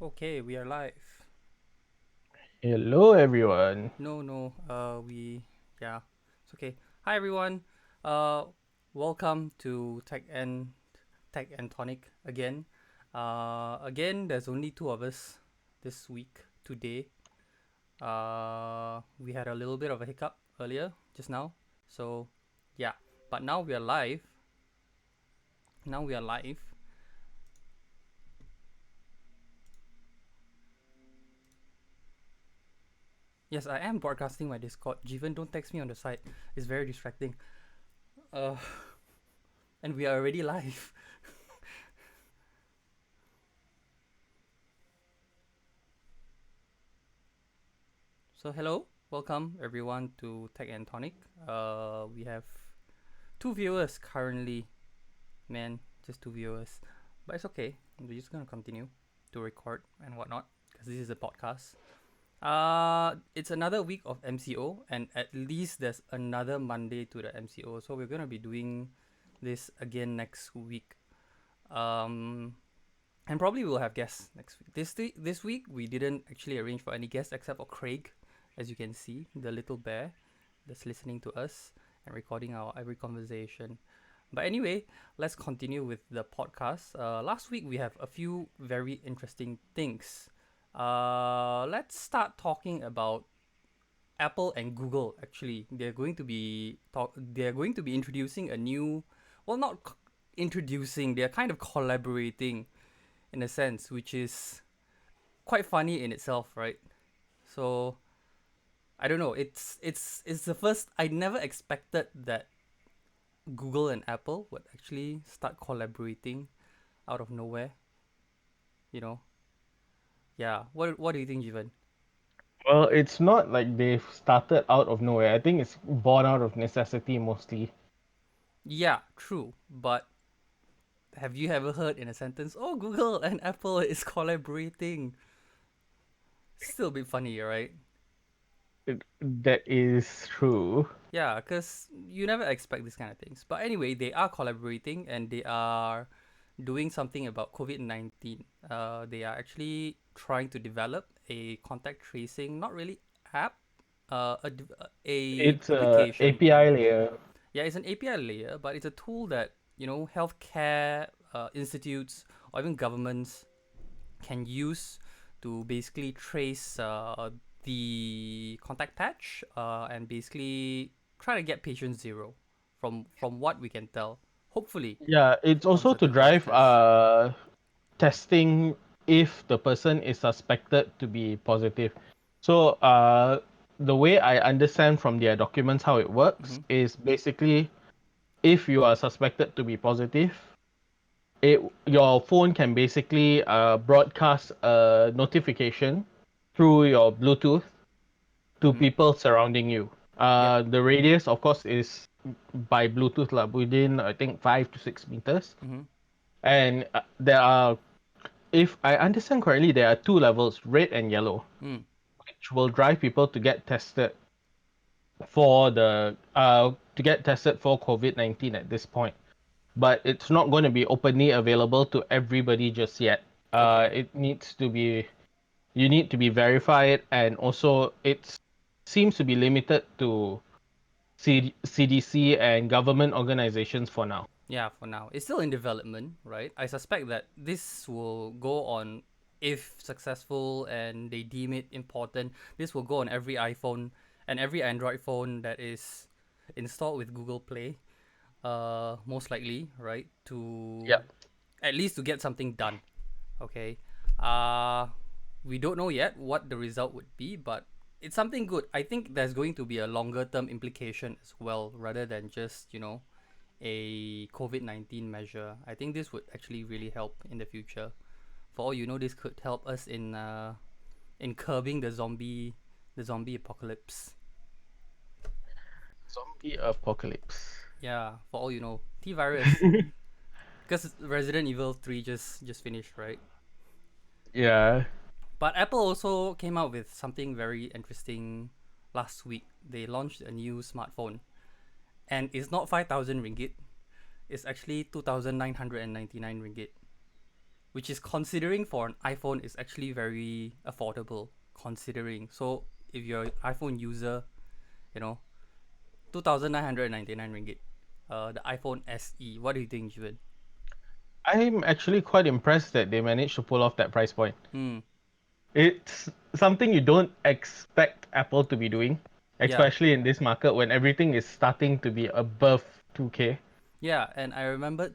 Okay, we are live. Hello, everyone. No, yeah, it's okay. Hi everyone. Uh, Welcome to Tech and Tonic again. Again, there's only two of us this week today. We had a little bit of a hiccup earlier just now, so yeah. But now we are live. Now we are live. Yes, I am broadcasting my Discord. Jivan, don't text me on the side. It's very distracting. Uh, and we are already live. So hello, welcome everyone to Tech and Tonic. We have two viewers currently, man, just two viewers, but it's okay. We're just gonna continue to record and whatnot because this is a podcast. It's another week of MCO, and at least there's another Monday to the MCO. So we're gonna be doing this again next week. Um, and probably we'll have guests next week. This week we didn't actually arrange for any guests except for Craig, as you can see, the little bear that's listening to us and recording our every conversation. But anyway, let's continue with the podcast. Last week we have a few very interesting things. Let's start talking about Apple and Google. Actually, They're going to be introducing a new, well, not introducing. They're kind of collaborating in a sense, which is quite funny in itself, right? So I don't know. It's the first. I never expected that Google and Apple would actually start collaborating out of nowhere. You know? Yeah. What do you think, Jivan? Well, it's not like they've started out of nowhere. I think it's born out of necessity mostly. Yeah, true. But have you ever heard in a sentence, "Oh, Google and Apple is collaborating"? Still a bit funny, right? That is true. Yeah, because you never expect these kind of things. But anyway, they are collaborating and they are doing something about COVID 19. They are actually trying to develop a contact tracing, not really app, a It's a application. API layer. Yeah, it's an API layer, but it's a tool that, healthcare institutes or even governments can use to basically trace the contact patch and basically try to get patient zero from what we can tell. Hopefully, Yeah, it's from also to certain drive clusters. testing if the person is suspected to be positive. So the way I understand from their documents how it works Mm-hmm. is basically if you are suspected to be positive, it your phone can basically broadcast a notification through your Bluetooth to Mm-hmm. people surrounding you. Yep. The radius, of course, is by Bluetooth like within I think 5 to 6 meters. Mm-hmm. And there are, if I understand correctly, there are two levels, red and yellow, Mm. which will drive people to get tested to get tested for COVID-19 at this point. But it's not going to be openly available to everybody just yet. Okay. It needs to be you need to be verified, and also it seems to be limited to CDC and government organizations for now. Yeah, for now. It's still in development, right? I suspect that this will go on, if successful and they deem it important, this will go on every iPhone and every Android phone that is installed with Google Play. Most likely, right? To Yeah. at least to get something done. Okay. Uh we don't know yet what the result would be, but it's something good. I think there's going to be a longer term implication as well, rather than just, a COVID 19 measure. I think this would actually really help in the future. For all you know, this could help us in curbing the zombie apocalypse. Zombie apocalypse. Yeah, for all you know, T virus. Because Resident Evil 3 just finished, right? Yeah. But Apple also came out with something very interesting last week. They launched a new smartphone, and it's not 5,000 ringgit. It's actually 2,999 ringgit, which is considering for an iPhone is actually very affordable. Considering, so if you're an iPhone user, you know, 2,999 ringgit. The iPhone SE. What do you think, Juven? I'm actually quite impressed that they managed to pull off that price point. Hmm. It's something you don't expect Apple to be doing, Yeah. especially in this market when everything is starting to be above 2K. Yeah, and I remembered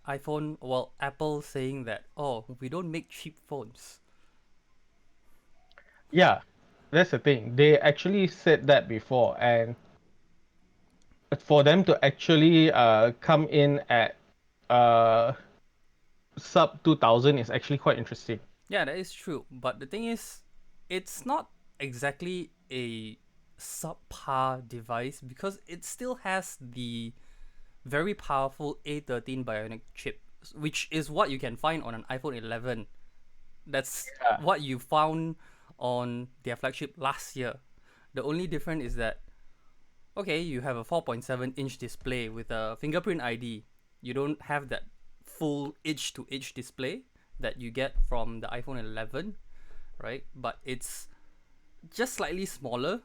Apple saying that, oh, we don't make cheap phones. Yeah, that's the thing. They actually said that before, and for them to actually come in at uh sub 2000 is actually quite interesting. Yeah, that is true. But the thing is, it's not exactly a subpar device because it still has the very powerful A13 Bionic chip, which is what you can find on an iPhone 11. That's Yeah, what you found on their flagship last year. The only difference is that okay, you have a 4.7-inch display with a fingerprint ID. You don't have that full edge to edge display that you get from the iPhone 11, right? But it's just slightly smaller.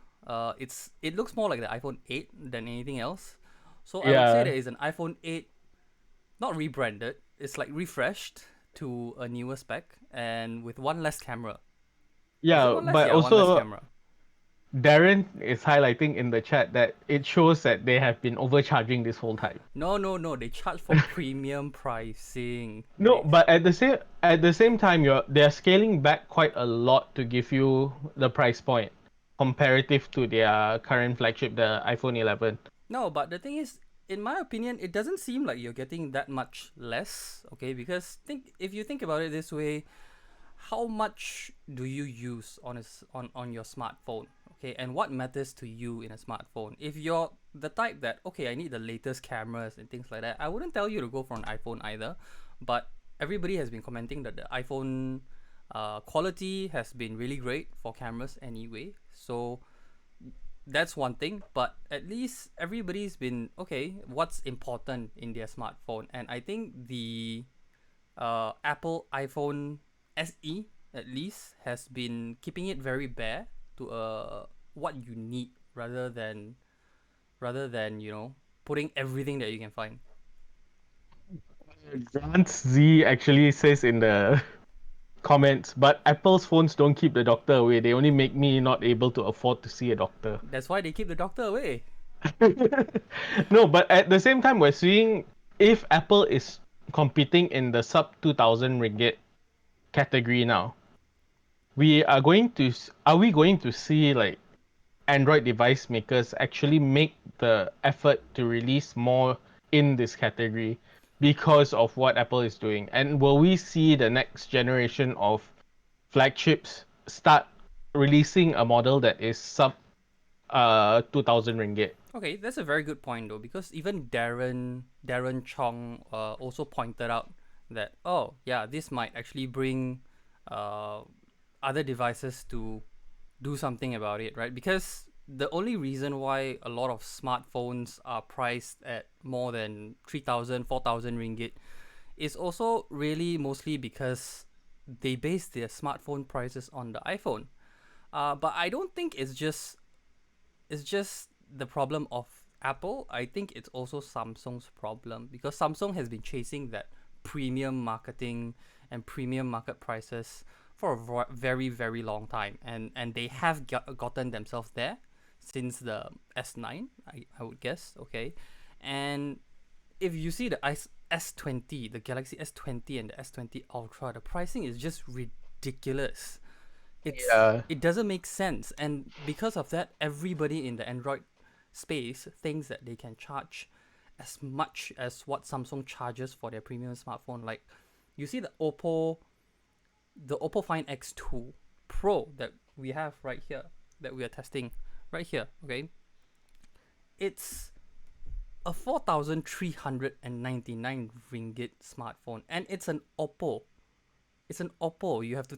It looks more like the iPhone 8 than anything else. So I would say yeah, that it's an iPhone 8, not rebranded. It's like refreshed to a newer spec and with one less camera. Is it yeah. one less? But Yeah, one less also, camera. Darren is highlighting in the chat that it shows that they have been overcharging this whole time. No, no, no. They charge for premium pricing. No, but at the same time, they're scaling back quite a lot to give you the price point comparative to their current flagship, the iPhone 11. No, but the thing is, in my opinion, it doesn't seem like you're getting that much less. Okay, because if you think about it this way, how much do you use on your smartphone? Okay, and what matters to you in a smartphone? If you're the type that okay, I need the latest cameras and things like that, I wouldn't tell you to go for an iPhone either. But everybody has been commenting that the iPhone quality has been really great for cameras anyway. So that's one thing, but at least everybody's been okay. What's important in their smartphone? And I think the Apple iPhone SE at least has been keeping it very bare to what you need rather than putting everything that you can find. Grant Z actually says in the comments, but Apple's phones don't keep the doctor away. They only make me not able to afford to see a doctor. That's why they keep the doctor away. No, but at the same time, we're seeing if Apple is competing in the sub 2000 ringgit category now, are we going to see like Android device makers actually make the effort to release more in this category because of what Apple is doing? And will we see the next generation of flagships start releasing a model that is sub 2000 ringgit? Okay, that's a very good point though, because even Darren Chong also pointed out that oh yeah, this might actually bring uh, other devices to do something about it, right? Because the only reason why a lot of smartphones are priced at more than 3,000, 4,000 ringgit is also really mostly because they base their smartphone prices on the iPhone. But I don't think it's just the problem of Apple. I think it's also Samsung's problem because Samsung has been chasing that premium marketing and premium market prices for a very very long time, and they have gotten themselves there since the S9, I would guess. Okay, and if you see the S20, the Galaxy S20 and the S20 Ultra, the pricing is just ridiculous. Yeah. It doesn't make sense, and because of that, everybody in the Android space thinks that they can charge as much as what Samsung charges for their premium smartphone. Like you see the Oppo Find X2 Pro that we have right here, that we are testing right here. Okay, it's a 4,399 ringgit smartphone, and it's an Oppo. It's an Oppo. You have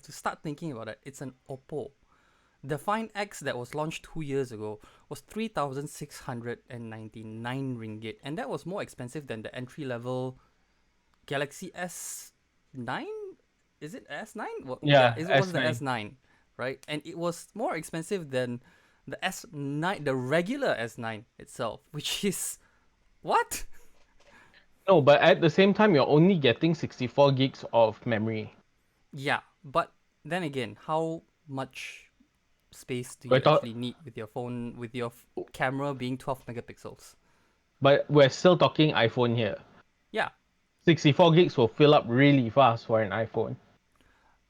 to start thinking about it. It's an Oppo. The Find X that was launched 2 years ago was 3,699 ringgit, and that was more expensive than the entry level Galaxy S S9. Is it S9? Well, yeah, Yeah, it was the S9. S9, right? And it was more expensive than the S9, the regular S9 itself, which is what? No, but at the same time, you're only getting 64 gigs of memory. Yeah, but then again, how much space do We're you talk- actually need with your phone, with your camera being 12 megapixels? but we're still talking iPhone here. Yeah, 64 gigs will fill up really fast for an iPhone.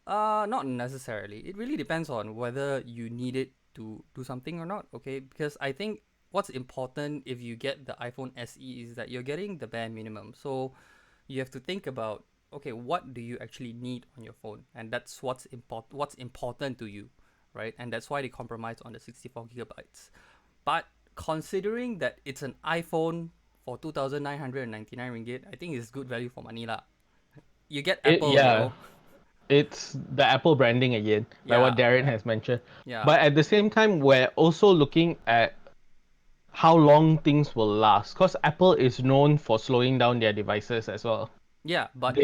not necessarily. It really depends on whether you need it to do something or not, okay? Because I think what's important if you get the iPhone SE is that you're getting the bare minimum. So you have to think about, okay, what do you actually need on your phone? And that's what's important to you, right? And that's why they compromise on the 64 gigabytes. But considering that it's an iPhone for 2,999 ringgit, I think it's good value for money lah. You get It Apple, yeah, it's the Apple branding again, like what Yeah, Darren has mentioned. yeah, But at the same time, we're also looking at how long things will last, because Apple is known for slowing down their devices as well. yeah. But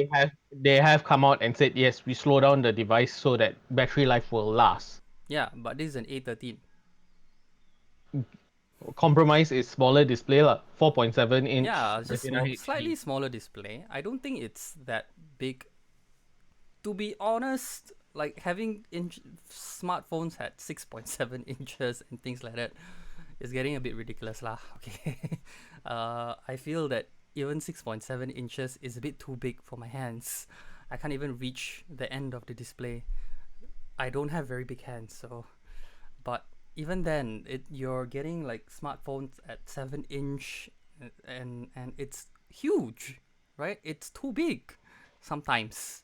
They have come out and said yes, we slow down the device so that battery life will last. yeah, but this is an A13. Compromise is smaller display lah, 4.7 inch Yeah, it's just Retina small, slightly HD. smaller display. I don't think it's that big. To be honest, like having smartphones at 6.7 inches and things like that is getting a bit ridiculous lah. Okay, I feel that even 6.7 inches is a bit too big for my hands. I can't even reach the end of the display. I don't have very big hands, so but even then you're getting like smartphones at 7 inch, and it's huge, right? It's too big sometimes.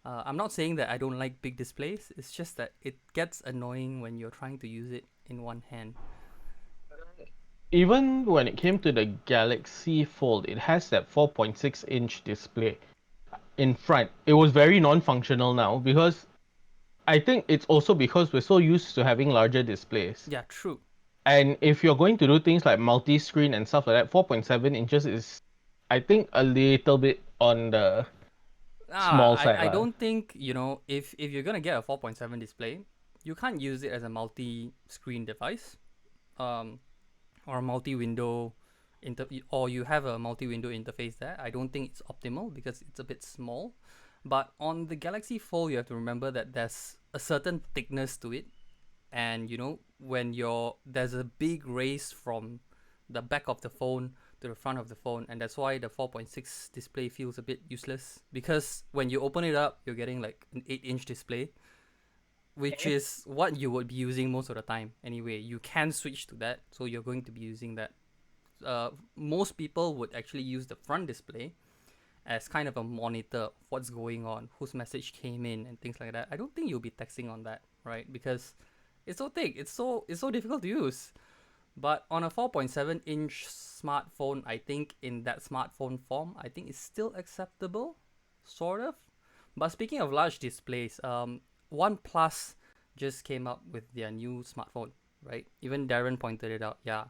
I'm not saying that I don't like big displays, it's just that it gets annoying when you're trying to use it in one hand. Even when it came to the Galaxy Fold, it has that 4.6-inch display in front. It was very non-functional now because I think it's also because we're so used to having larger displays. Yeah, true. And if you're going to do things like multi-screen and stuff like that, 4.7 inches is, I think, a little bit on the small side I lah. don't think, if you're gonna get a 4.7 display, you can't use it as a multi-screen device. um or a multi-window or you have a multi-window interface there. I don't think it's optimal because it's a bit small. But on the Galaxy Fold, you have to remember that there's a certain thickness to it, and when there's a big raise from the back of the phone to the front of the phone, and that's why the 4.6 display feels a bit useless, because when you open it up, you're getting like an 8-inch display, which is what you would be using most of the time anyway. You can switch to that, so you're going to be using that. Most people would actually use the front display as kind of a monitor of what's going on, whose message came in, and things like that. I don't think you'll be texting on that, right? Because it's so thick, it's so difficult to use. But on a 4.7-inch smartphone, I think in that smartphone form, I think it's still acceptable, sort of. But speaking of large displays, OnePlus just came up with their new smartphone, right? Even Darren pointed it out. Yeah,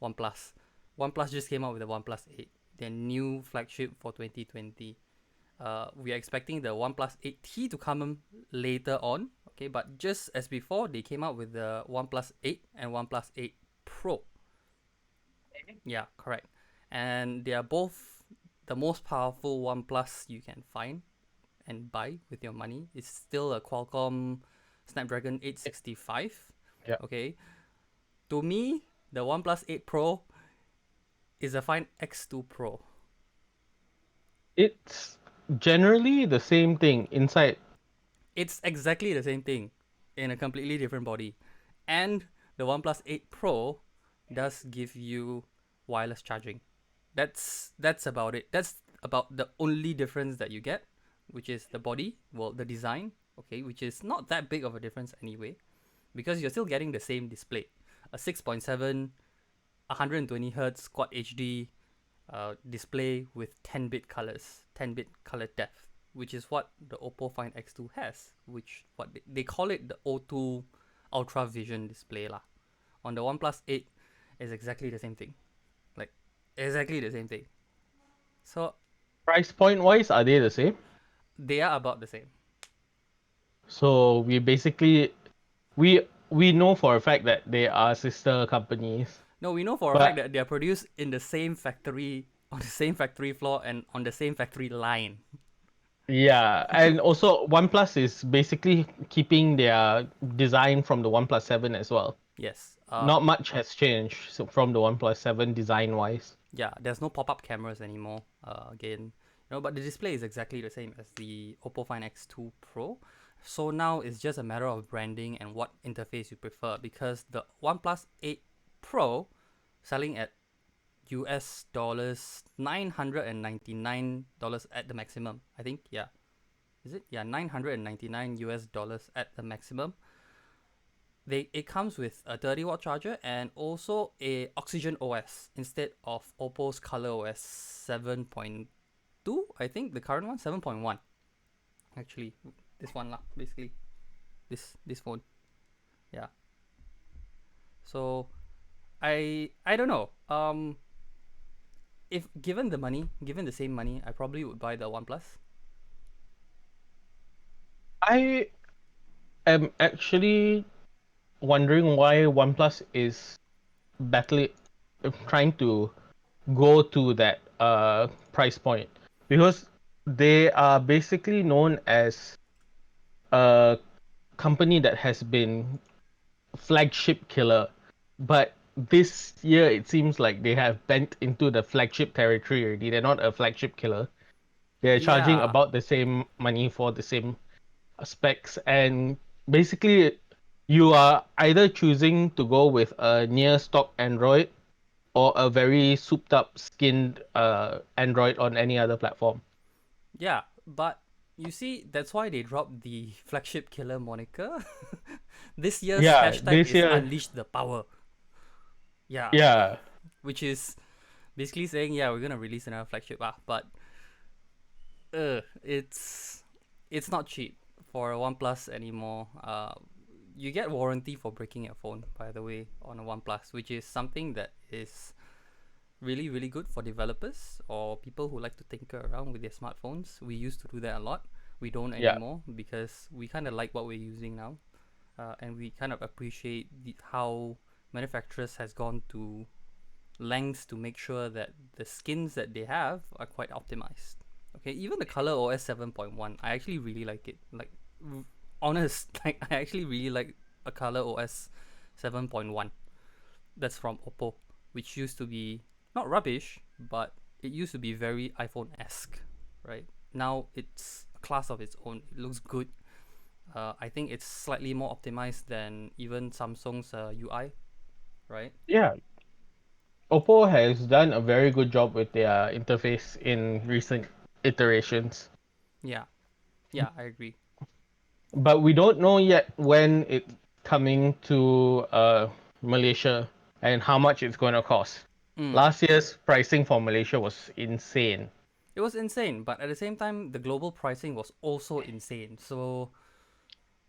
OnePlus. OnePlus just came out with the OnePlus 8, their new flagship for 2020. We are expecting the OnePlus 8T to come later on. Okay, but just as before, they came out with the OnePlus 8 and OnePlus 8 Pro. Yeah, correct. And they are both the most powerful OnePlus you can find and buy with your money. It's still a Qualcomm Snapdragon 865. Yeah. Okay, to me, the OnePlus 8 Pro is a fine X2 Pro. It's generally the same thing inside. It's exactly the same thing in a completely different body. And the OnePlus 8 Pro does give you wireless charging. That's about it. That's about the only difference that you get, which is the body, well, the design, okay, which is not that big of a difference anyway, because you're still getting the same display. A 6.7 120 hertz quad HD display with 10-bit colors, 10-bit color depth, which is what the Oppo Find X2 has, which what they call it, the O2 Ultra Vision display lah. On the OnePlus 8 is exactly the same thing. Like exactly the same thing. So Price point wise, are they the same? They are about the same. So we basically we know for a fact that they are sister companies, No, we know for a fact but that they are produced in the same factory, on the same factory floor, and on the same factory line. yeah, and also OnePlus is basically keeping their design from the OnePlus 7 as well. Yes. Not much has changed from the OnePlus 7 design wise. Yeah, there's no pop-up cameras anymore. Again, but the display is exactly the same as the Oppo Find X2 Pro. So now it's just a matter of branding and what interface you prefer, because the OnePlus 8 Pro selling at US dollars $999 at the maximum. I think, yeah. Is it? Yeah, 999 US dollars at the maximum. It comes with a 30-watt charger and also a Oxygen OS instead of Oppo's Color OS 7.2. I think the current one 7.1. Actually, this one lah, basically this phone. Yeah. So I don't know. If given the same money, I probably would buy the OnePlus. I am actually wondering why OnePlus is battling, trying to go to that price point, because they are basically known as a company that has been flagship killer, but this year it seems like they have bent into the flagship territory already. They're not a flagship killer. They're charging Yeah. about the same money for the same specs, and basically you are either choosing to go with a near stock Android or a very souped up skinned Android on any other platform. Yeah, but you see, that's why they dropped the flagship killer moniker. This year's Yeah, hashtag this is year, Unleash the Power. Yeah, yeah, which is basically saying, yeah, we're gonna release another flagship. But it's not cheap for a OnePlus anymore. You get warranty for breaking your phone, by the way, on a OnePlus, which is something that is really really good for developers or people who like to tinker around with their smartphones. We used to do that a lot. We don't yeah. anymore because we kind of like what we're using now, and we kind of appreciate how manufacturers has gone to lengths to make sure that the skins that they have are quite optimized. Okay, even the Color OS 7.1, I actually really like it. Like, honest, like I actually really like a Color OS 7.1. That's from Oppo, which used to be not rubbish, but it used to be very iPhone-esque, right? Now it's a class of its own. It looks good. I think it's slightly more optimized than even Samsung's UI, right? Yeah, Oppo has done a very good job with their interface in recent iterations, Yeah, yeah, I agree. but we don't know yet when it's coming to Malaysia and how much it's going to cost. Mm. Last year's pricing for Malaysia was insane, It was insane, but at the same time, the global pricing was also insane. So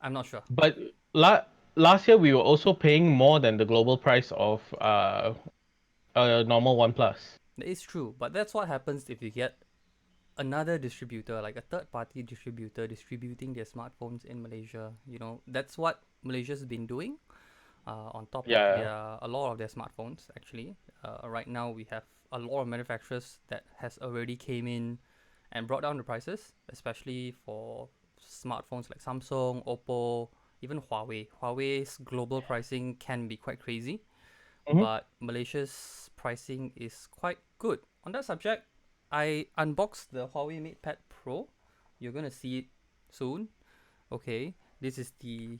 I'm not sure. but last year we were also paying more than the global price of a normal OnePlus. That is true, but that's what happens if you get another distributor, like a third party distributor, distributing their smartphones in Malaysia. That's what Malaysia's been doing. On top of Yeah. a lot of their smartphones, actually. Right now, we have a lot of manufacturers that has already came in and brought down the prices, especially for smartphones like Samsung, Oppo, even Huawei. Huawei's global pricing can be quite crazy, Mhm. but Malaysia's pricing is quite good. On that subject, I unboxed the Huawei MatePad Pro. You're gonna see it soon. Okay, this is the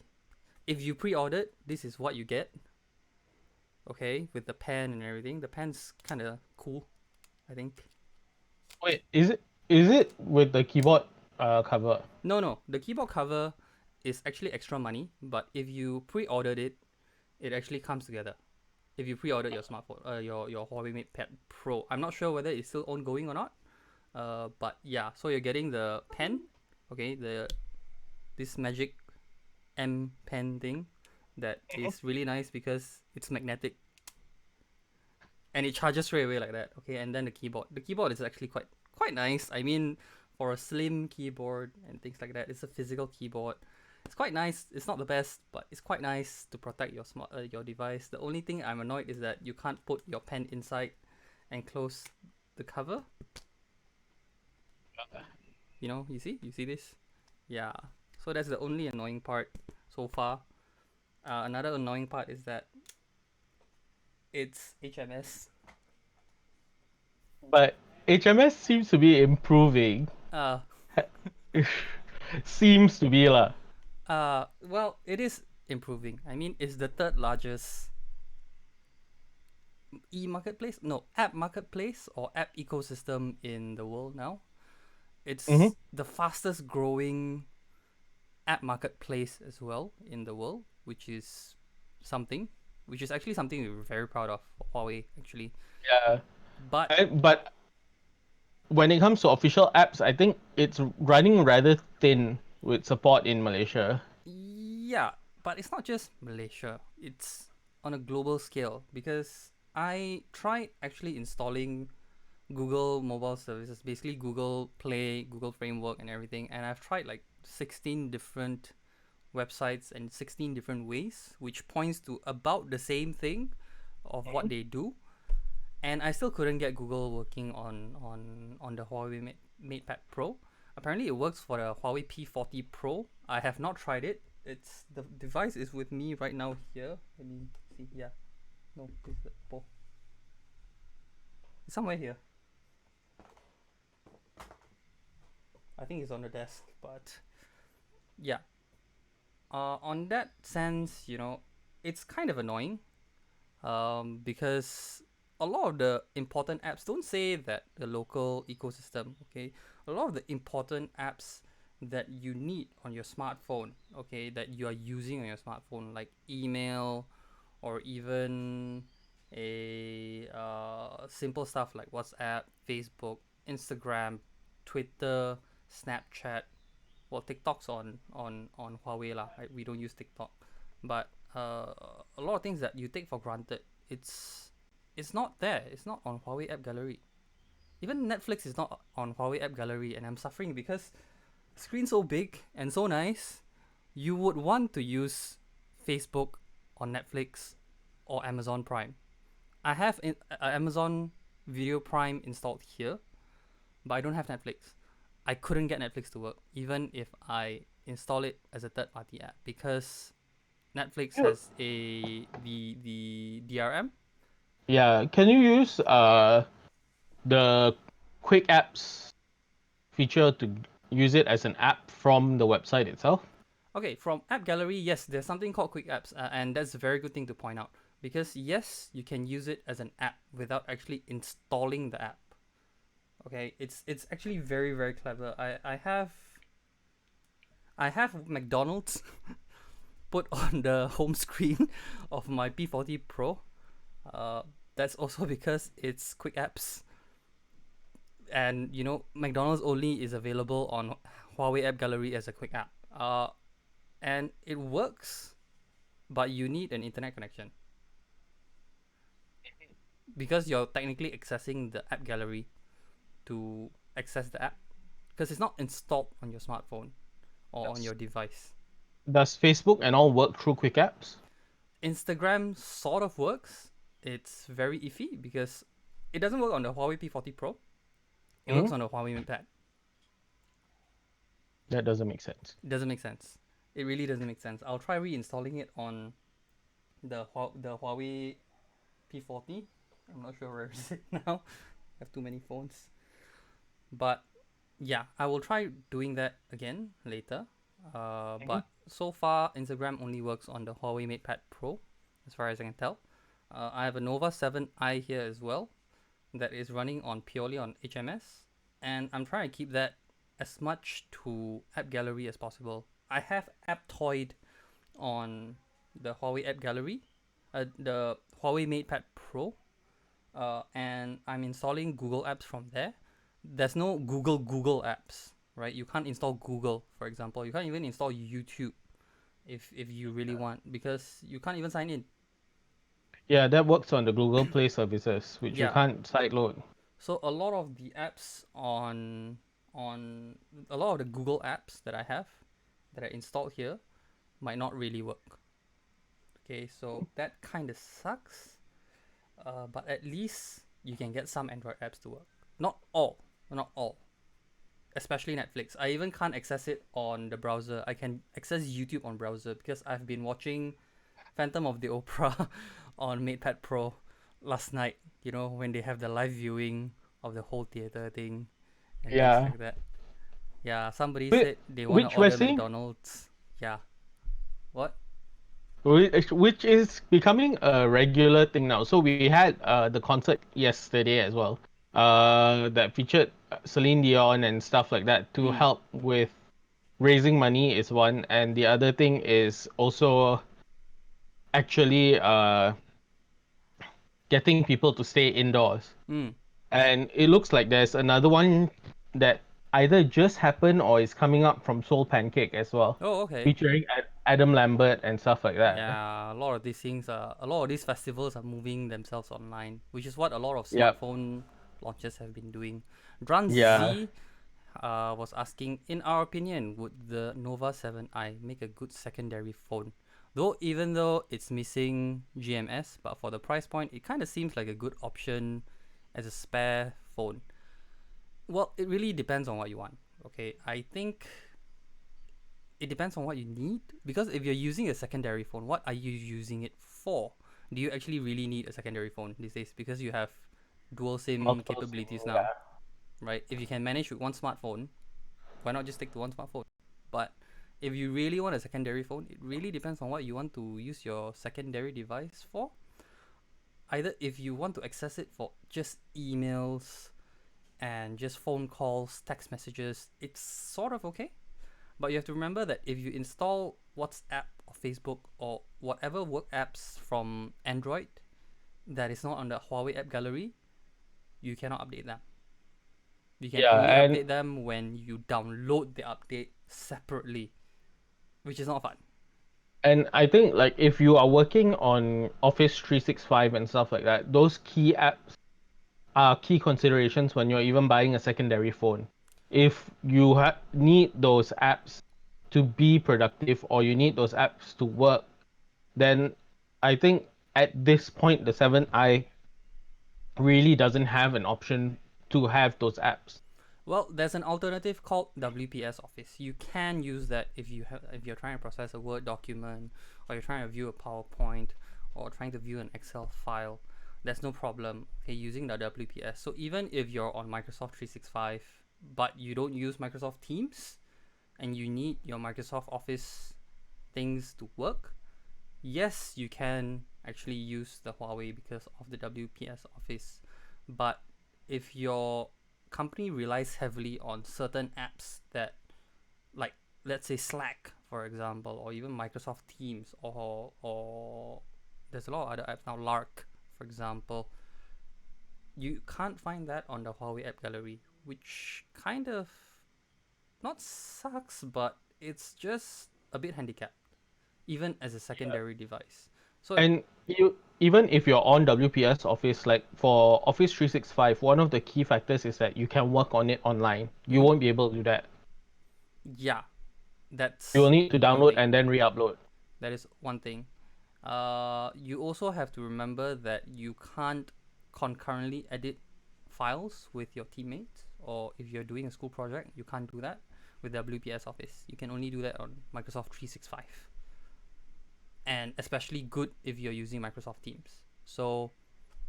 if you pre-ordered, this is what you get. Okay, with the pen and everything. The pen's kind of cool, I think. Wait, is it with the keyboard cover? No, no, the keyboard cover is actually extra money, but if you pre-ordered it, it actually comes together. If you pre-ordered your smartphone, your Huawei MatePad Pro, I'm not sure whether it's still ongoing or not. But yeah, so you're getting the pen, okay, this magic M pen thing that Mhm. is really nice because it's magnetic and it charges straight away like that. Okay, and then the keyboard. The keyboard is actually quite nice. I mean, for a slim keyboard and things like that. It's a physical keyboard. It's quite nice. It's not the best, but it's quite nice to protect your device. The only thing I'm annoyed is that you can't put your pen inside and close the cover. You see this? Yeah. So that's the only annoying part so far. Another annoying part is that it's HMS. But HMS seems to be improving. Uh, Seems to be lah. well, it is improving. I mean, it's the third largest e-marketplace, no, app marketplace or app ecosystem in the world now. Mm-hmm. It's the fastest growing app marketplace as well in the world, something, which is actually something we're very proud of Huawei actually. Yeah. But But when it comes to official apps, I think it's running rather thin with support in Malaysia. yeah, but it's not just Malaysia. It's on a global scale because I tried actually installing Google mobile services, basically Google Play, Google Framework, and everything. And I've tried like 16 different websites and 16 different ways, which points to about the same thing of what they do. And I still couldn't get Google working on the Huawei MatePad Pro. Apparently, it works for the Huawei P40 Pro. I have not tried it. It's the device is with me right now here. Let me see. Yeah, no, this is the Pro. It's somewhere here. I think it's on the desk, but yeah. On that sense, it's kind of annoying. Because a lot of the important apps don't say that the local ecosystem. Okay, a lot of the important apps that you need on your smartphone. Okay, that you are using on your smartphone, like email, or even a simple stuff like WhatsApp, Facebook, Instagram, Twitter, Snapchat. Well, TikTok's on Huawei lah. Right? We don't use TikTok, but a lot of things that you take for granted, it's not there. It's not on Huawei App Gallery. Even Netflix is not on Huawei App Gallery, and I'm suffering because screen so big and so nice. You would want to use Facebook or Netflix or Amazon Prime. I have Amazon Video Prime installed here, but I don't have Netflix. I couldn't get Netflix to work, even if I install it as a third party app, because Netflix has the DRM. Yeah. Can you use the quick apps feature to use it as an app from the website itself? Okay, from App Gallery, yes, there's something called Quick Apps, and that's a very good thing to point out because yes, you can use it as an app without actually installing the app. Okay, it's actually very very clever. I have McDonald's put on the home screen of my P40 Pro. Uh, that's also because it's Quick Apps, and McDonald's only is available on Huawei App Gallery as a Quick App. And it works, but you need an internet connection because you're technically accessing the App Gallery to access the app because it's not installed on your smartphone or on Does your device. does Facebook and all work through quick apps? Instagram sort of works. It's very iffy because it doesn't work on the Huawei P40 Pro. It Hmm. works on the Huawei MatePad. That doesn't make sense. It doesn't make sense. It really doesn't make sense. I'll try reinstalling it on the Huawei P40. I'm not sure where is it now. I have too many phones. But yeah, I will try doing that again later. Mhm. But so far, Instagram only works on the Huawei MatePad Pro, as far as I can tell. I have a Nova 7i here as well, that is running on purely on HMS, and I'm trying to keep that as much to App Gallery as possible. I have Aptoid on the Huawei App Gallery, the Huawei MatePad Pro, and I'm installing Google apps from there. There's no Google apps, right? You can't install Google, for example. You can't even install YouTube if you really want because you can't even sign in. Yeah, that works on the Google Play services, which you Yeah. can't sideload. So a lot of the apps on a lot of the Google apps that I have that I installed here might not really work. Okay, so that kind of sucks. But at least you can get some Android apps to work. Not all, not all. Especially Netflix. I even can't access it on the browser. I can access YouTube on browser because I've been watching Phantom of the Opera on MatePad Pro last night. You know, when they have the live viewing of the whole theater thing and things Yeah. like that. Yeah, somebody Whi- said they want to Which we're order seeing, McDonald's. Yeah. What? which is becoming a regular thing now. So we had the concert yesterday as well, that featured Celine Dion and stuff like that to Mm. help with raising money is one, and the other thing is also actually getting people to stay indoors. Mm. And it looks like there's another one that either just happened or is coming up from Soul Pancake as well, Oh, okay. featuring Adam Lambert and stuff like that. Yeah, a lot of these things are a lot of these festivals are moving themselves online, which is what a lot of Yep. smartphone launches have been doing. Dran Yeah. Z was asking, in our opinion, would the Nova 7i make a good secondary phone? Though even though it's missing GMS, but for the price point, it kind of seems like a good option as a spare phone. Well, it really depends on what you want. Okay, I think it depends on what you need because if you're using a secondary phone, what are you using it for? Do you actually really need a secondary phone these days because you have dual SIM Multiple capabilities SIM, now, yeah. right? If you can manage with one smartphone, why not just stick to one smartphone? But if you really want a secondary phone, it really depends on what you want to use your secondary device for. Either if you want to access it for just emails and just phone calls, text messages, it's sort of okay. But you have to remember that if you install WhatsApp or Facebook or whatever work apps from Android that is not on the Huawei app gallery, you cannot update them. You can Yeah, only and update them when you download the update separately, which is not fun. and I think like if you are working on Office 365 and stuff like that, those key apps are key considerations when you're even buying a secondary phone. If you need those apps to be productive or you need those apps to work, then I think at this point the 7i really doesn't have an option to have those apps. Well, there's an alternative called WPS Office. You can use that if you're trying to process a Word document or you're trying to view a PowerPoint or trying to view an Excel file. There's no problem okay, using the WPS. So even if you're on Microsoft 365 but you don't use Microsoft Teams and you need your Microsoft Office things to work, yes, you can actually use the Huawei because of the WPS Office. But if your company relies heavily on certain apps that, like, let's say Slack, for example, or even Microsoft Teams, or there's a lot of other apps now, Lark, for example, you can't find that on the Huawei app gallery, which kind of not sucks, but it's just a bit handicapped, even as a secondary device. So, And you even if you're on WPS Office, like for Office 365, one of the key factors is that you can work on it online. You mm, won't be able to do that. yeah, You will that's need to one download thing. and then re-upload. That is one thing. You also have to remember that you can't concurrently edit files with your teammates, or if you're doing a school project, you can't do that with WPS Office. You can only do that on Microsoft 365, and especially good if you're using Microsoft Teams. So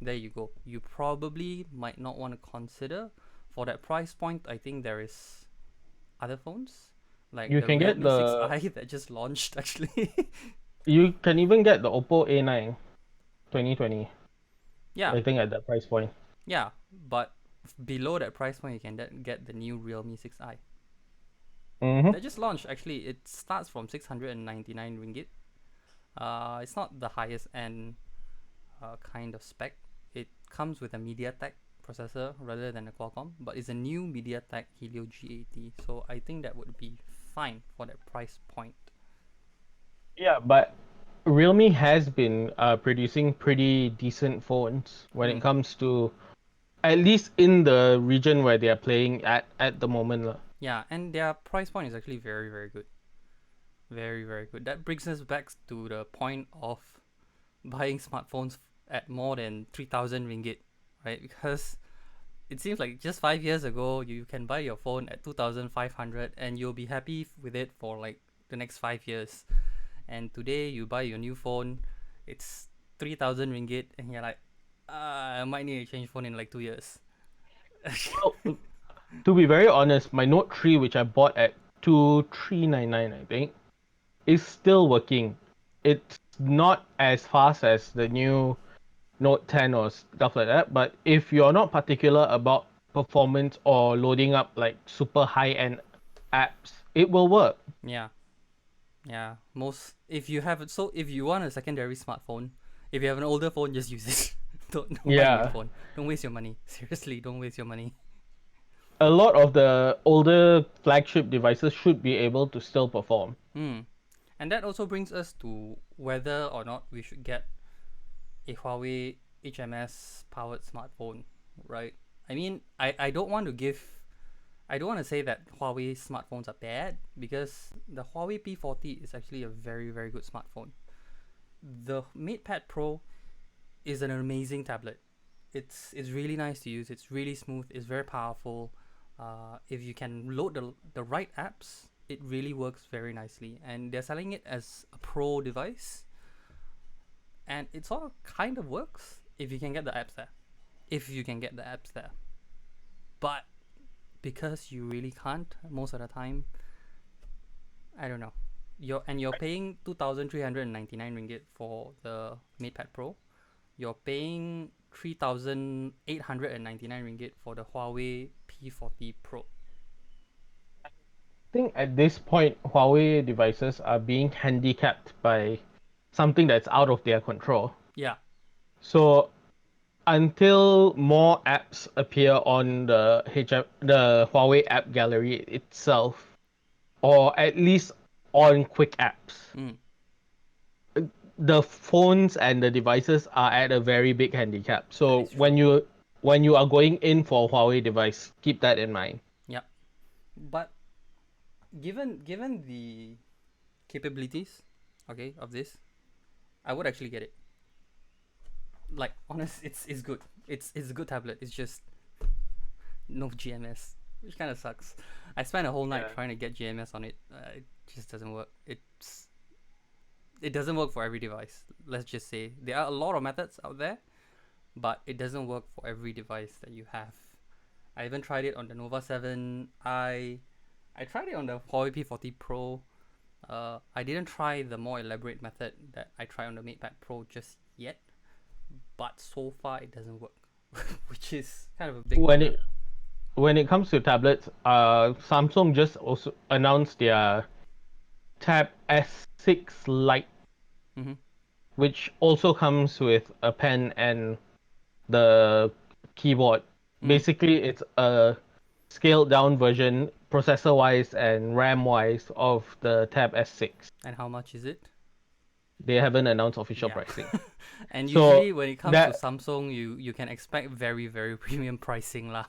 there you go. You probably might not want to consider for that price point. I think there is other phones like You the can get Realme the 6i that just launched actually. you can even get the Oppo A9 2020. Yeah, I think at that price point. yeah, but below that price point, you can get the new Realme 6i. Mm-hmm. That just launched actually. It starts from 699 ringgit. It's not the highest end kind of spec. It comes with a MediaTek processor rather than a Qualcomm, but it's a new MediaTek Helio G80. So I think that would be fine for that price point. Yeah, but Realme has been producing pretty decent phones when it Mm, comes to at least in the region where they are playing at the moment lah. Yeah, and their price point is actually very very good, very very good. That brings us back to the point of buying smartphones at more than 3,000 ringgit, right? Because it seems like just 5 years ago you can buy your phone at 2,500 and you'll be happy with it for like the next 5 years. And today you buy your new phone, it's 3,000 ringgit, and you're like, I might need to change phone in like 2 years. Well, to be very honest, my Note 3, which I bought at 2,399, I think, is still working. It's not as fast as the new Note 10 or stuff like that, but if you're not particular about performance or loading up like super high end apps, it will work. Yeah, yeah. Most if you have it, so if you want a secondary smartphone, if you have an older phone, just use it. Don't buy a new Yeah. phone. Don't waste your money. Seriously, don't waste your money. A lot of the older flagship devices should be able to still perform. Hmm. And that also brings us to whether or not we should get a Huawei HMS powered smartphone, right? I mean, I don't want to say that Huawei smartphones are bad because the Huawei P40 is actually a very very good smartphone. The MatePad Pro is an amazing tablet. It's really nice to use. It's really smooth. It's very powerful. If you can load the right apps, it really works very nicely. And they're selling it as a pro device, and it sort of kind of works if you can get the apps there. If you can get the apps there, but because you really can't most of the time, I don't know. You're paying 2,399 ringgit for the MatePad Pro. You're paying 3,899 ringgit for the Huawei P40 Pro. I think at this point, Huawei devices are being handicapped by something that's out of their control. Yeah. So until more apps appear on the Huawei app gallery itself, or at least on quick apps, Mm, the phones and the devices are at a very big handicap. that So is true. when you are going in for a Huawei device, keep that in mind. Yeah. But given the capabilities, okay, of this, I would actually get it. Like honest, it's good. It's a good tablet. It's just no GMS, which kind of sucks. I spent a whole night Yeah. trying to get GMS on it. It just doesn't work. It doesn't work for every device. Let's just say there are a lot of methods out there, but it doesn't work for every device that you have. I even tried it on the Nova 7. I tried it on the Huawei P40 Pro. I didn't try the more elaborate method that I tried on the MatePad Pro just yet, but so far it doesn't work, which is kind of a big When bummer. it when it comes to tablets, Samsung just also announced their Tab S6 Lite, Mm-hmm. which also comes with a pen and the keyboard. Mm. Basically, it's a scaled down version, processor wise and RAM wise, of the Tab S6. And how much is it? They haven't announced official Yeah. pricing. And So usually when it comes to that Samsung, you can expect very very premium pricing lah.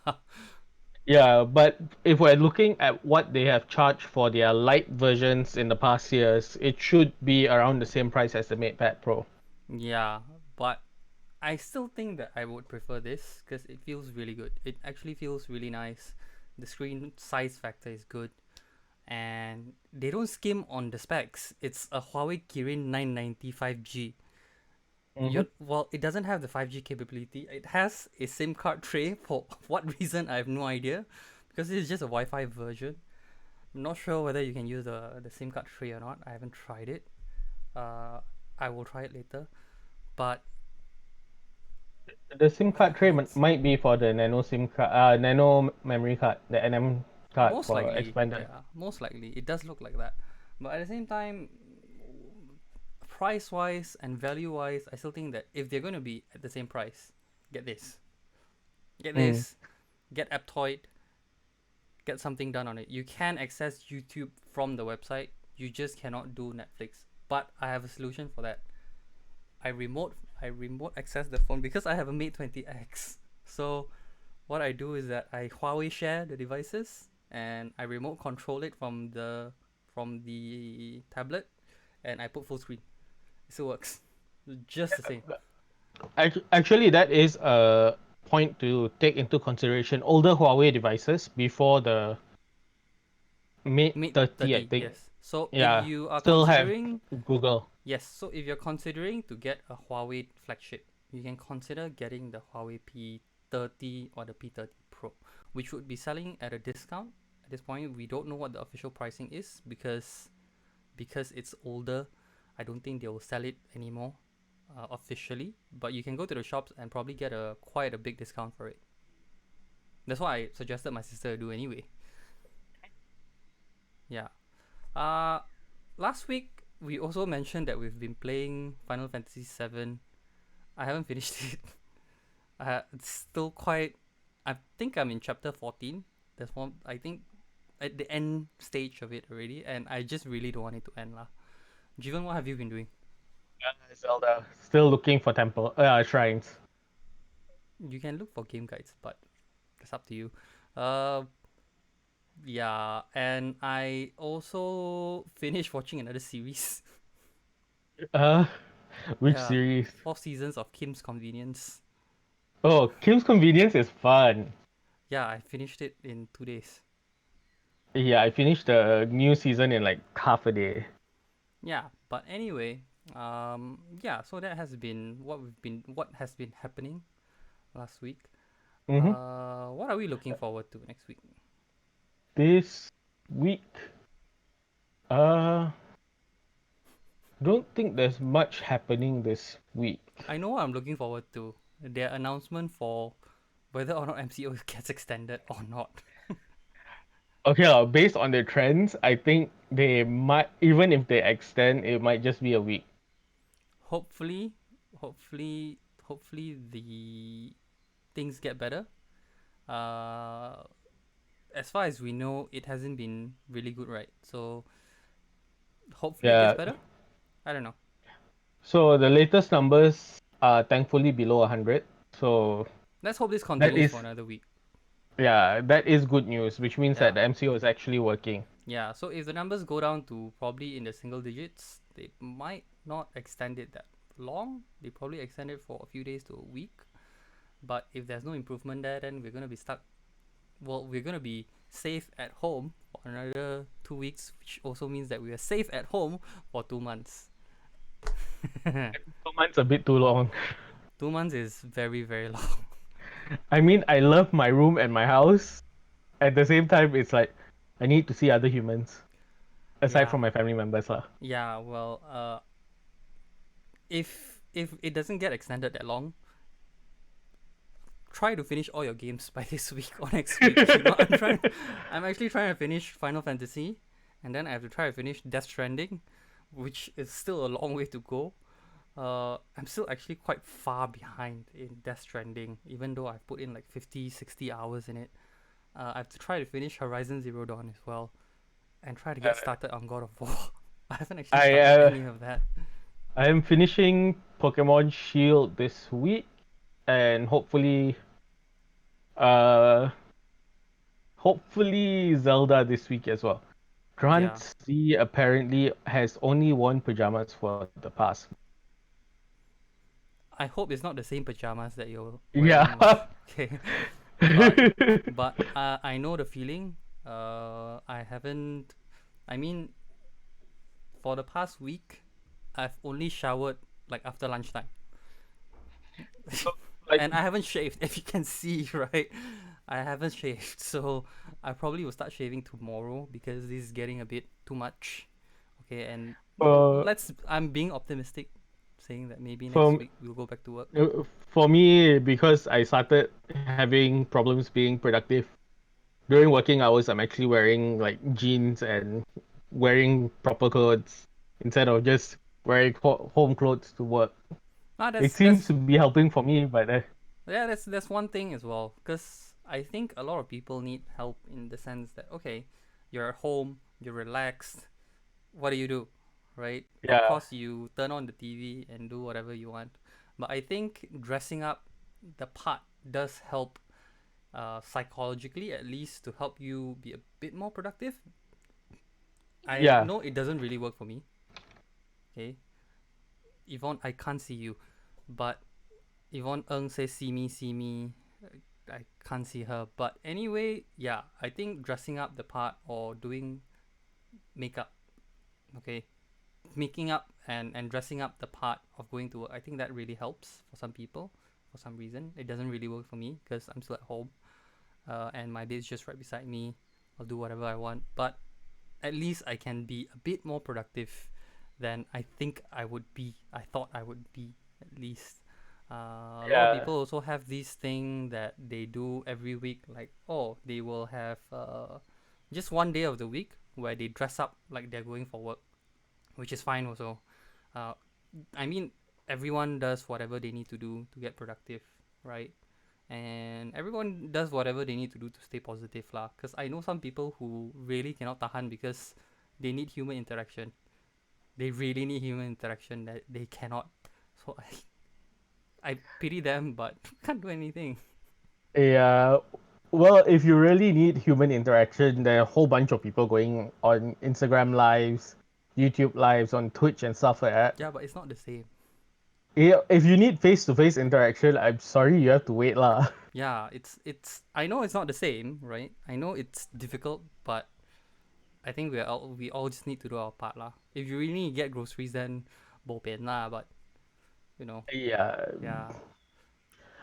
yeah, but if we're looking at what they have charged for their light versions in the past years, it should be around the same price as the MatePad Pro. Yeah, but I still think that I would prefer this because it feels really good. It actually feels really nice. The screen size factor is good, and they don't skim on the specs. It's a Huawei Kirin 990 5G. Mm-hmm. Well, it doesn't have the 5G capability. It has a SIM card tray for what reason I have no idea, because it's just a Wi-Fi version. I'm not sure whether you can use the SIM card tray or not. I haven't tried it. Uh, I will try it later. But The SIM card tray it's might be for the nano SIM card, nano memory card, the NM card most for likely, expanded. yeah, most likely it does look like that. But at the same time, price wise and value wise, I still think that if they're going to be at the same price, get this, get Mm. this, get Aptoid, get something done on it. You can access YouTube from the website. You just cannot do Netflix. But I have a solution for that. I remote access the phone because I have a Mate 20X. So what I do is that I Huawei share the devices and I remote control it from the tablet and I put full screen. It still works. Just the same. Actually, that is a point to take into consideration. Older Huawei devices before the Mate Mate 30, I 30, think. yes. So if Yeah, you are still have considering Google. Yes, so if you're considering to get a Huawei flagship, you can consider getting the Huawei P30 or the P30 Pro, which would be selling at a discount. At this point, we don't know what the official pricing is because it's older. I don't think they will sell it anymore officially, but you can go to the shops and probably get a quite a big discount for it. That's what I suggested my sister to do anyway. Yeah. Uh last week we also mentioned that we've been playing Final Fantasy 7. I haven't finished it. It's still quite. I think I'm in chapter 14. That's one. I think at the end stage of it already, and I just really don't want it to end lah. Jivan, what have you been doing? Zelda. Still looking for temple shrines. You can look for game guides, but it's up to you. Uh, yeah, and I also finished watching another series. Uh, which Yeah, series? 4 seasons of Kim's Convenience. Oh, Kim's Convenience is fun. Yeah, I finished it in 2 days. Yeah, I finished the new season in like half a day. Yeah, but anyway, yeah. So that has been what has been happening last week. Mm-hmm. What are we looking forward to next week? This week, uh, don't think there's much happening this week. I know what I'm looking forward to. Their announcement for whether or not MCO gets extended or not. Okay, based on the trends, I think they might, even if they extend, it might just be a week. Hopefully, hopefully, hopefully the things get better. Uh, as far as we know, it hasn't been really good, right? So hopefully it gets Yeah. better. I don't know. So the latest numbers are thankfully below 100. So Let's hope this that continues is, for another week. yeah, that is good news, which means that Yeah. the MCO is actually working. Yeah, so if the numbers go down to probably in the single digits, they might not extend it that long. They probably extend it for a few days to a week. But if there's no improvement there, then we're gonna be stuck. Well, we're gonna be safe at home for another 2 weeks, which also means that we are safe at home for 2 months. 2 months a bit too long. 2 months is very very long. I mean, I love my room and my house. At the same time, it's like I need to see other humans aside Yeah, from my family members lah. yeah. Well, if it doesn't get extended that long, try to finish all your games by this week or next week. You know, I'm actually trying to finish Final Fantasy, and then I have to try to finish Death Stranding, which is still a long way to go. I'm still actually quite far behind in Death Stranding, even though I've put in like 50, 60 hours in it. I have to try to finish Horizon Zero Dawn as well, and try to get started on God of War. I haven't actually I started any of that. I am finishing Pokemon Shield this week, and uh hopefully Zelda this week as well. Yeah, Grant C apparently has only worn pajamas for the past. I hope it's not the same pajamas that you're wearing lah. Yeah. Okay, but I know the feeling. I haven't. I mean, for the past week, I've only showered like after lunchtime, like and I haven't shaved. If you can see, right, I haven't shaved. So I probably will start shaving tomorrow because this is getting a bit too much. Okay, and uh, let's. I'm being optimistic, saying that maybe next for week we'll go back to work. for me, because I started having problems being productive during working hours, I'm actually wearing like jeans and wearing proper clothes instead of just wearing home clothes to work. Ah, It that's seems that's to be helping for me, but yeah, that's one thing as well. Because I think a lot of people need help in the sense that okay, you're at home, you're relaxed. What do? Right? Of yeah, course, you turn on the TV and do whatever you want. But I think dressing up the part does help psychologically at least to help you be a bit more productive. I Yeah. know it doesn't really work for me. Okay, Yvonne, I can't see you, but Yvonne Ng says see me. I can't see her, but anyway, yeah, I think dressing up the part or doing makeup, okay, making up and dressing up the part of going to work, I think that really helps for some people. For some reason, it doesn't really work for me because I'm still at home, and my bed's just right beside me. I'll do whatever I want, but at least I can be a bit more productive than I think I would be. I thought I would be at least. A lot of Yeah. people also have this thing that they do every week, like oh, they will have just one day of the week where they dress up like they're going for work, which is fine also. Uh, I mean, everyone does whatever they need to do to get productive, right? And everyone does whatever they need to do to stay positive lah. Cause I know some people who really cannot tahan because they need human interaction. They really need human interaction that they cannot. So I pity them, but can't do anything. Yeah. Well, if you really need human interaction, there are a whole bunch of people going on Instagram lives, YouTube lives, on Twitch and stuff like that. Yeah, but it's not the same. Yeah, if you need face-to-face interaction, I'm sorry you have to wait lah. Yeah, it's. I know it's not the same, right? I know it's difficult, but I think we all just need to do our part lah. If you really need to get groceries, then bo pian lah. But you know, Yeah. yeah,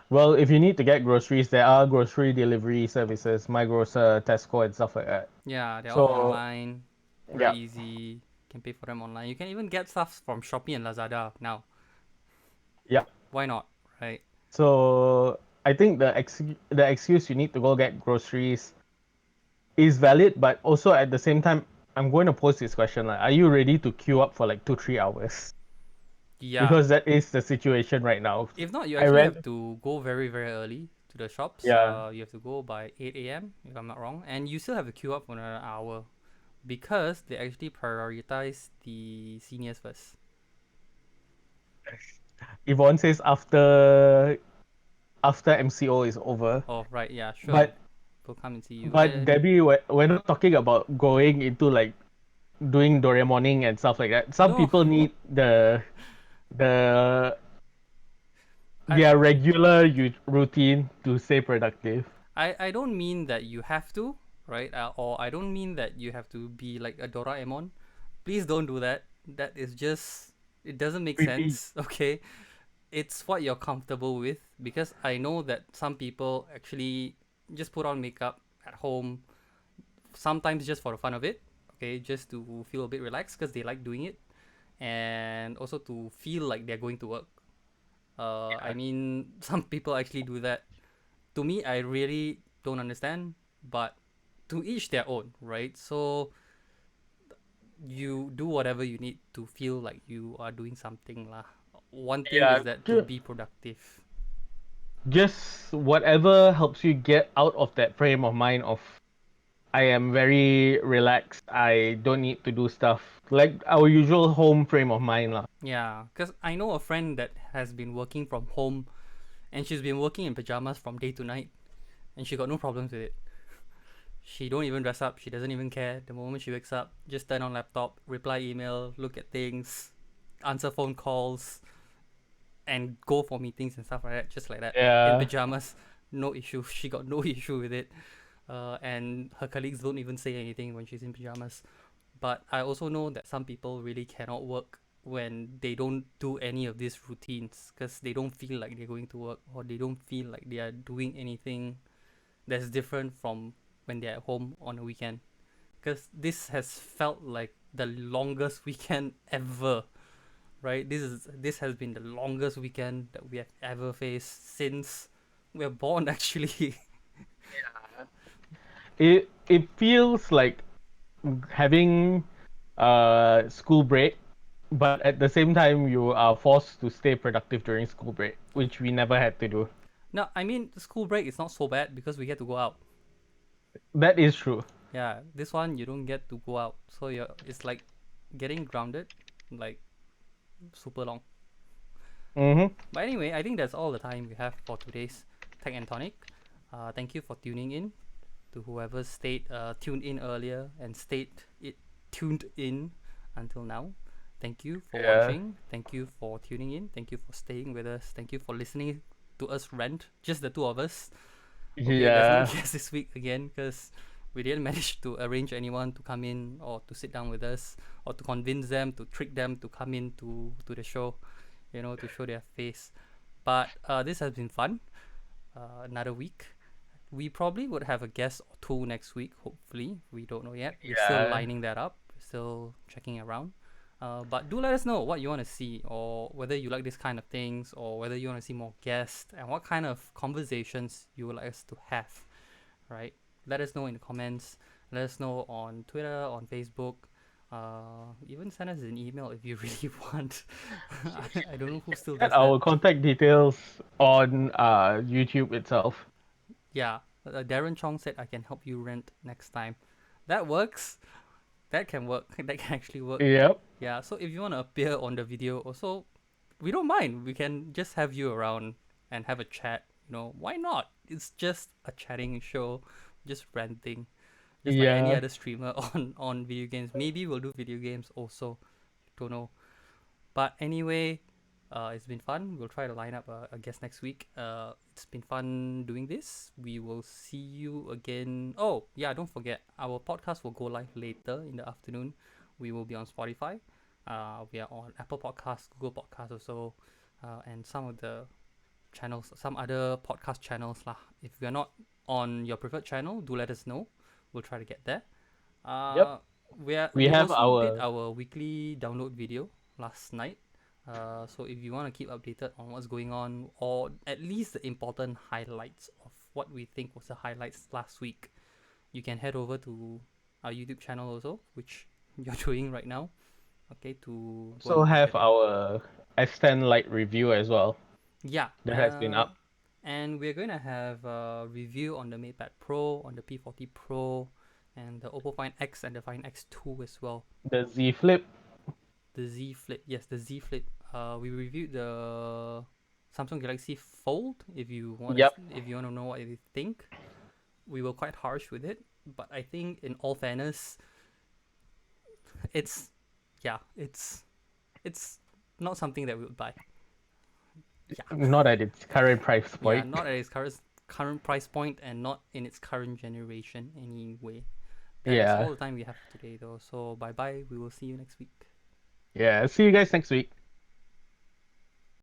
Well, if you need to get groceries, there are grocery delivery services, My Grocer, Tesco, and stuff like that. yeah, they're all So, online, very yeah, easy. Can pay for them online. You can even get stuff from Shopee and Lazada now. yeah. Why not, right? So I think the excuse you need to go get groceries is valid, but also at the same time, I'm going to pose this question: like, are you ready to queue up for like 2-3 hours? Yeah. Because that is the situation right now. If not, you I actually read, have to go very very early to the shops. yeah, You have to go by 8 a.m. if I'm not wrong, and you still have to queue up for another hour because they actually prioritize the seniors first. Yvonne says after MCO is over, Oh right, yeah, sure. but We'll come and see you. but And Debbie, we're not talking about going into like doing Doraemoning and stuff like that. Some no, people need the I their regular routine to stay productive. I don't mean that you have to, right? Or I don't mean that you have to be like a Doraemon. Please don't do that. That is just it doesn't make Creepy. sense. Okay, it's what you're comfortable with because I know that some people actually just put on makeup at home sometimes just for the fun of it. Okay, just to feel a bit relaxed because they like doing it and also to feel like they're going to work. I Yeah. mean, some people actually do that. To me, I really don't understand, but to each their own, right? So you do whatever you need to feel like you are doing something lah. One thing Yeah, is that to be productive. just whatever helps you get out of that frame of mind of I am very relaxed. I don't need to do stuff like our usual home frame of mind lah. Yeah, because I know a friend that has been working from home and she's been working in pajamas from day to night and she got no problems with it. She don't even dress up. She doesn't even care. The moment she wakes up, just turn on laptop, reply email, look at things, answer phone calls, and go for meetings and stuff like that, just like that, in Yeah, pajamas. No issue. She got no issue with it. And her colleagues don't even say anything when she's in pajamas. But I also know that some people really cannot work when they don't do any of these routines because they don't feel like they're going to work or they don't feel like they are doing anything that's different from when they're at home on a weekend. Because this has felt like the longest weekend ever, right? This has been the longest weekend that we have ever faced since we're born, actually. it feels like having school break, but at the same time you are forced to stay productive during school break, which we never had to do. No, I mean school break is not so bad because we get to go out. That is true. Yeah, this one you don't get to go out, so it's like getting grounded, like super long. Mm-hmm. But anyway, I think that's all the time we have for today's Tech and Tonic. Thank you for tuning in. To whoever stayed tuned in earlier and stayed it tuned in until now. Thank you for Yeah. watching. Thank you for tuning in. Thank you for staying with us. Thank you for listening to us rant, just the two of us. Okay, there's no Yeah. guest this week again because we didn't manage to arrange anyone to come in or to sit down with us or to convince them, to trick them to come in to the show, to show their face. But this has been fun. Another week. We probably would have a guest or two next week, hopefully. We don't know yet. We're still Yeah. lining that up, still checking around. But do let us know what you want to see, or whether you like this kind of things, or whether you want to see more guests, and what kind of conversations you would like us to have, right? Let us know in the comments. Let us know on Twitter, on Facebook. Even send us an email if you really want. I don't know who still Get does that. our contact details on YouTube itself. Yeah, Darren Chong said I can help you rent next time. That works. That can work. That can actually work. Yep. Yeah. So if you want to appear on the video, also, we don't mind. We can just have you around and have a chat. Why not? It's just a chatting show, just ranting, just like any Yeah. other streamer on video games. Maybe we'll do video games also. Don't know. But anyway, it's been fun. We'll try to line up a guest next week. It's been fun doing this. We will see you again. Oh, yeah, don't forget, our podcast will go live later in the afternoon. We will be on Spotify. We are on Apple Podcasts, Google Podcasts also, and some of the channels, some other podcast channels lah. If we are not on your preferred channel, do let us know. We'll try to get there. Yep. Uh, We we have also did our our weekly download video last night. So if you want to keep updated on what's going on, or at least the important highlights of what we think was the highlights last week, you can head over to our YouTube channel also, which you're doing right now. Okay, to go also and look have at it. our S10 Lite review as well. Yeah. That has been up. And we're going to have a review on the MatePad Pro, on the P40 Pro, and the Oppo Find X and the Find X2 as well. The Z Flip. The Z Flip, yes, the Z Flip. We reviewed the Samsung Galaxy Fold. Yep. If you wanna know what you think, we were quite harsh with it, but I think in all fairness, it's yeah, it's not something that we would buy. Yeah, Not at its current price yeah, point. not at its current price point, and not in its current generation anyway. That is Yeah. all the time we have for today, though. So bye bye. We will see you next week. Yeah. See you guys next week.